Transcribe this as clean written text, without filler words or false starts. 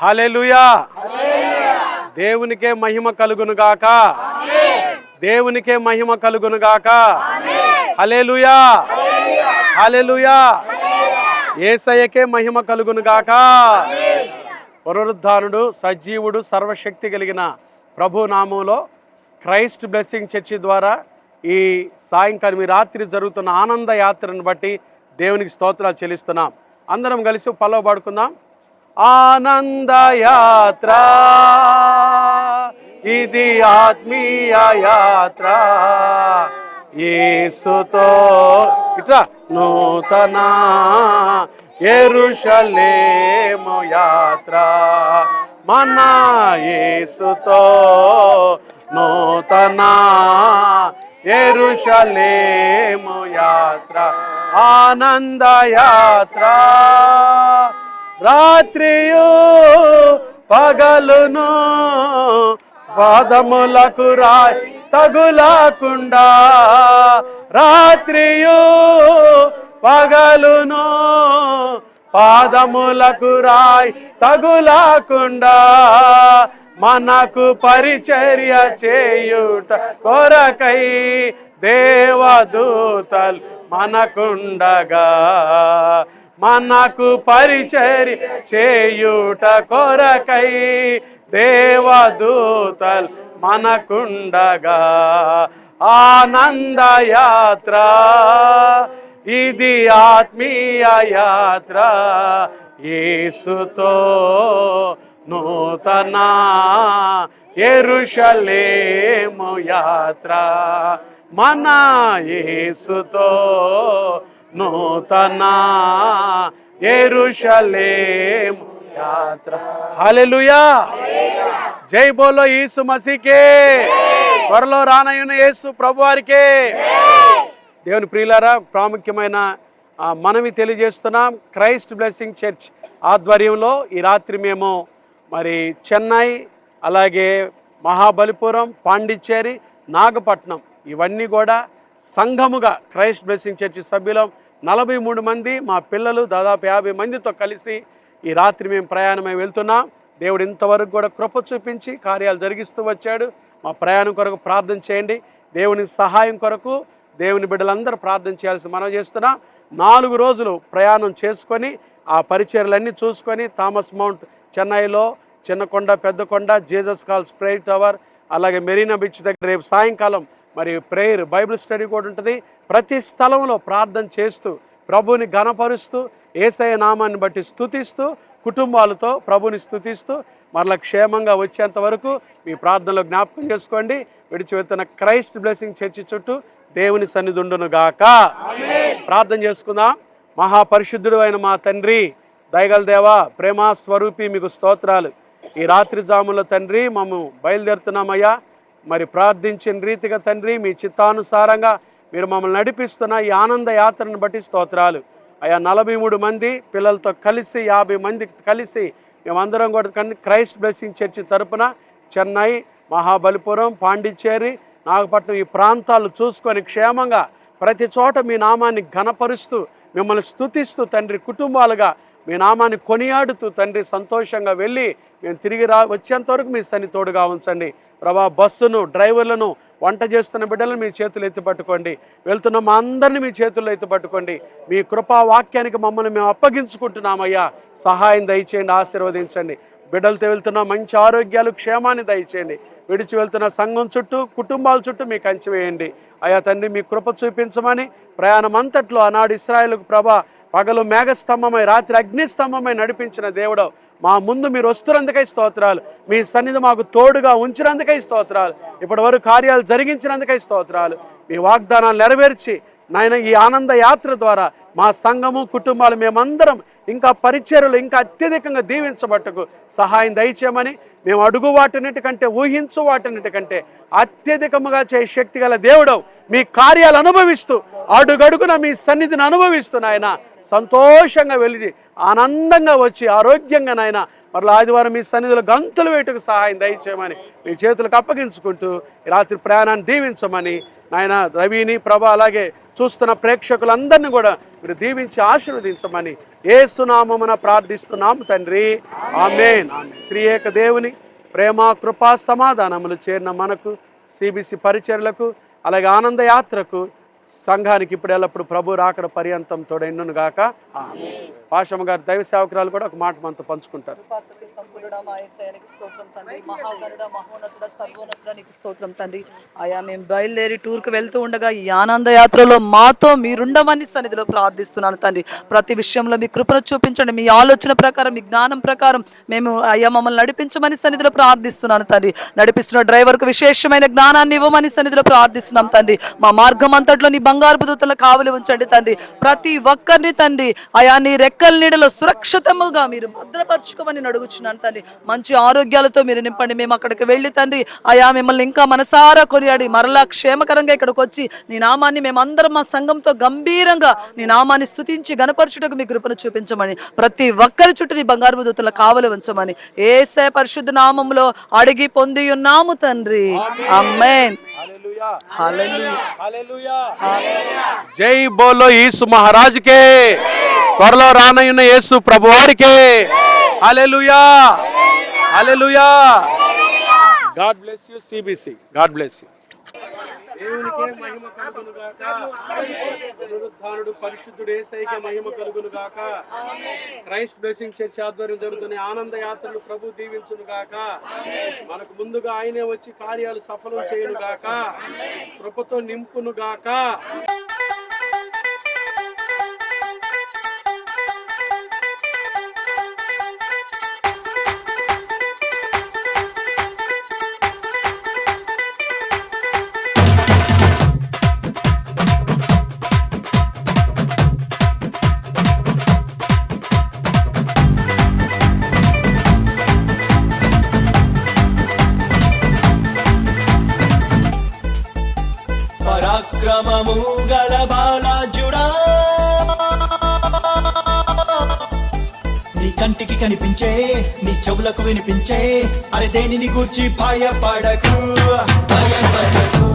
హల్లెలూయా. దేవునికే మహిమ కలుగును గాక. దేవునికే మహిమ కలుగును గాక. హల్లెలూయా. హల్లెలూయా. యేసయ్యకే మహిమ కలుగును గాక. పునరుద్ధానుడు, సజీవుడు, సర్వశక్తి కలిగిన ప్రభు నామంలో క్రైస్ట్ బ్లెస్సింగ్ చర్చి ద్వారా ఈ సాయంకాలం ఈ రాత్రి జరుగుతున్న ఆనంద యాత్రను బట్టి దేవునికి స్తోత్రాలు చెల్లిస్తున్నాం. అందరం కలిసి పల్లవి పాడుకుందాం. ఆనంద యాత్ర ఇది ఆత్మీయ యాత్ర, యేసుతో ఇట్లా నూతన యెరూషలేము యాత్ర, మన యేసుతో నూతన యెరూషలేము యాత్ర, ఆనంద యాత్ర. రాత్రియు పగలును పాదములకు రాయి తగులకుండా, రాత్రియు పగలును పాదములకు రాయి తగులకుండా, మనకు పరిచర్య చేయుట కొరకై దేవదూతలు మనకుండగా, మనకు పరిచర్య చేయుట కొరకై దేవదూతలు మనకుండగా, ఆనంద యాత్ర ఇది ఆత్మీయ యాత్ర, యేసుతో నూతన యెరూషలేము యాత్ర, మన యేసుతో నూతన యెరూషలేము యాత్ర. హల్లెలూయా. జై బోలో యేసు మసీకే. త్వరలో రానయ్యున్న యేసు ప్రభువారికే. దేవుని ప్రియులారా, ప్రాముఖ్యమైన మనవి తెలియజేస్తున్నాం. క్రైస్ట్ బ్లెస్సింగ్ చర్చ్ ఆధ్వర్యంలో ఈ రాత్రి మేము మరి చెన్నై, అలాగే మహాబలిపురం, పాండిచ్చేరి, నాగపట్నం ఇవన్నీ కూడా సంఘముగా క్రైస్ట్ బ్లెస్సింగ్ చర్చ్ సభ్యులం 43 మంది, మా పిల్లలు దాదాపు 50 మందితో కలిసి ఈ రాత్రి మేము ప్రయాణమై వెళ్తున్నాం. దేవుడు ఇంతవరకు కూడా కృప చూపించి కార్యాలు జరిగిస్తూ వచ్చాడు. మా ప్రయాణం కొరకు ప్రార్థన చేయండి. దేవుని సహాయం కొరకు దేవుని బిడ్డలందరూ ప్రార్థన చేయాల్సి మనం చేస్తున్నాం. 4 రోజులు ప్రయాణం చేసుకొని ఆ పరిచర్యలన్నీ చూసుకొని థామస్ మౌంట్ చెన్నైలో, చిన్నకొండ, పెద్దకొండ, జీసస్ కాల్స్ ప్రేయర్ టవర్, అలాగే మెరీనా బీచ్ దగ్గర రేపు సాయంకాలం మరి ప్రేయర్ బైబిల్ స్టడీ కూడా ఉంటుంది. ప్రతి స్థలంలో ప్రార్థన చేస్తూ ప్రభుని ఘనపరుస్తూ యేసయ్య నామాన్ని బట్టి స్తుతిస్తూ కుటుంబాలతో ప్రభుని స్తుతిస్తూ మరలా క్షేమంగా వచ్చేంత వరకు మీ ప్రార్థనలో జ్ఞాపకం చేసుకోండి. విడిచిపెడుతున్న క్రైస్ట్ బ్లెస్సింగ్ చర్చి చుట్టూ దేవుని సన్నిధి ఉండును గాక. ప్రార్థన చేసుకుందాం. మహాపరిశుద్ధుడు అయిన మా తండ్రి, దయగల దేవా, ప్రేమా స్వరూపి, మీకు స్తోత్రాలు. ఈ రాత్రి జాములో తండ్రి మేము బయలుదేరుతున్నామయ్యా. మరి ప్రార్థించిన రీతిగా తండ్రి మీ చిత్తానుసారంగా మీరు మమ్మల్ని నడిపిస్తున్న ఈ ఆనంద యాత్రను బట్టి స్తోత్రాలు అయ్యా. 43 మంది పిల్లలతో కలిసి 50 మంది కలిసి మేమందరం కూడా క్రైస్ట్ బ్లెస్సింగ్ చర్చి తరపున చెన్నై, మహాబలిపురం, పాండిచ్చేరి, నాగపట్నం ఈ ప్రాంతాలు చూసుకొని క్షేమంగా ప్రతి చోట మీ నామాన్ని ఘనపరుస్తూ మిమ్మల్ని స్తుతిస్తూ తండ్రి కుటుంబాలుగా మీ నామాన్ని కొనియాడుతూ తండ్రి సంతోషంగా వెళ్ళి మేము తిరిగి వచ్చేంతవరకు మీ సన్ని తోడుగా ఉంచండి ప్రభా. బస్సును, డ్రైవర్లను, వంట చేస్తున్న బిడ్డలను మీ చేతులు ఎత్తి పట్టుకోండి. వెళ్తున్న మా అందరినీ మీ చేతుల్లో ఎత్తి పట్టుకోండి. మీ కృపా వాక్యానికి మమ్మల్ని మేము అప్పగించుకుంటున్నామయ్యా. సహాయం దయచేయండి, ఆశీర్వదించండి. బిడ్డలతో వెళ్తున్న మంచి ఆరోగ్యాలు, క్షేమాన్ని దయచేయండి. విడిచి వెళ్తున్న సంఘం చుట్టూ, కుటుంబాల చుట్టూ మీకు కంచి వేయండి అయ్యా తండ్రి. మీ కృప చూపించమని ప్రయాణం అంతట్లో ఆనాడు ఇశ్రాయేలుకు ప్రభా పగలు మేఘస్తంభమై రాత్రి అగ్నిస్తంభమై నడిపించిన దేవుడు, మా ముందు మీరు వస్తున్నందుకై స్తోత్రాలు. మీ సన్నిధి మాకు తోడుగా ఉంచినందుకై స్తోత్రాలు. ఇప్పటి వరకు కార్యాలు జరిగించినందుకై స్తోత్రాలు. మీ వాగ్దానాలు నెరవేర్చి నాయన ఈ ఆనంద యాత్ర ద్వారా మా సంఘము, కుటుంబాలు మేమందరం ఇంకా పరిచర్యలు ఇంకా అత్యధికంగా దీవించబట్టుకు సహాయం దయచేయమని మేము అడుగు వాటిన్నిటికంటే, ఊహించు వాటిన్నిటికంటే అత్యధికముగా చేయ శక్తి గల దేవుడవు. మీ కార్యాలు అనుభవిస్తూ అడుగడుగున మీ సన్నిధిని అనుభవిస్తూ నాయన సంతోషంగా వెళ్ళి ఆనందంగా వచ్చి ఆరోగ్యంగా నాయన మరలా ఆదివారం మీ సన్నిధిలో గంతులు వేయటకు సహాయం దయచేయమని మీ చేతులకు అప్పగించుకుంటూ ఈ రాత్రి ప్రయాణాన్ని దీవించమని నాయన రవిని ప్రభ అలాగే చూస్తున్న ప్రేక్షకులందరినీ కూడా మీరు దీవించి ఆశీర్వదించమని యేసు నామమున ప్రార్థిస్తున్నాము తండ్రి. ఆమేన్. త్రియేక దేవుని ప్రేమ కృపా సమాధానములు చేరిన మనకు, సిబిసి పరిచర్లకు, అలాగే ఆనంద యాత్రకు, సంఘానికి ఇప్పుడు ఎల్లప్పుడు ప్రభు రాకడ పర్యంతం తోడైండును గాక. పాషమ్మ గారు దైవ సేవకురాలు కూడా ఒక మాట మనతో పంచుకుంటారు. స్తోత్రం తండ్రి. అయా మేము బయలుదేరి టూర్కి వెళ్తూ ఉండగా ఈ ఆనంద యాత్రలో మాతో మీరుండమని సన్నిధిలో ప్రార్థిస్తున్నాను తండ్రి. ప్రతి విషయంలో మీ కృపను చూపించండి, మీ ఆలోచన ప్రకారం, మీ జ్ఞానం ప్రకారం మేము అయ్యా మమ్మల్ని నడిపించమని సన్నిధిలో ప్రార్థిస్తున్నాను తండ్రి. నడిపిస్తున్న డ్రైవర్కు విశేషమైన జ్ఞానాన్ని ఇవ్వమని సన్నిధిలో ప్రార్థిస్తున్నాం తండ్రి. మా మార్గం అంతట్లో నీ బంగారు దూతల కావలి ఉంచండి తండ్రి. ప్రతి ఒక్కరిని తండ్రి అయా నీ రెక్కల నీడలో సురక్షితముగా మీరు భద్రపరచుకోమని అడుగుచున్నాను తండ్రి. మంచి ఆరోగ్యాలతో మీరు నింపండి. మేము అక్కడికి వెళ్ళి తండ్రి అయా మిమ్మల్ని ఇంకా మనసారా కొనియాడి మరలా క్షేమకరంగా ఇక్కడికి వచ్చి నీ నామాన్ని మేమందరం మా సంఘంతో గంభీరంగా నీ నామాన్ని స్తుతించి గణపరచుటకు మీ కృపను చూపించమని, ప్రతి ఒక్కరి చుట్టూ నీ బంగారు దూతల కావలి ఉంచమని యేసయ్య పరిశుద్ధ నామములో అడిగి పొంది ఉన్నాము తండ్రి. ఆమేన్. జై బోలో యేసు మహారాజుకే, త్వరలో రానయ్యున్న యేసు ప్రభువారికే. హల్లెలూయా, హల్లెలూయా. God bless you CBC. God bless you. దేవునికే మహిమ కలుగును గాక. పునరుద్ధానుడు పరిశుద్ధుడు యేసయ్యకే మహిమ కలుగును గాక. క్రైస్ట్ బ్లెస్సింగ్ చర్చ్ ఆధ్వర్యం జరుగుతున్న ఆనంద యాత్రలు ప్రభు దీవించును గాక. మనకు ముందుగా ఆయనే వచ్చి కార్యాలు సఫలం చేయును గాక. కృపతో నింపును గాక. పరాక్రమము గల బాలాజుడా, నీ కంటికి కనిపించే, నీ చెవులకు వినిపించే, అరే దేనిని గూర్చి భయపడకు, భయపడకు.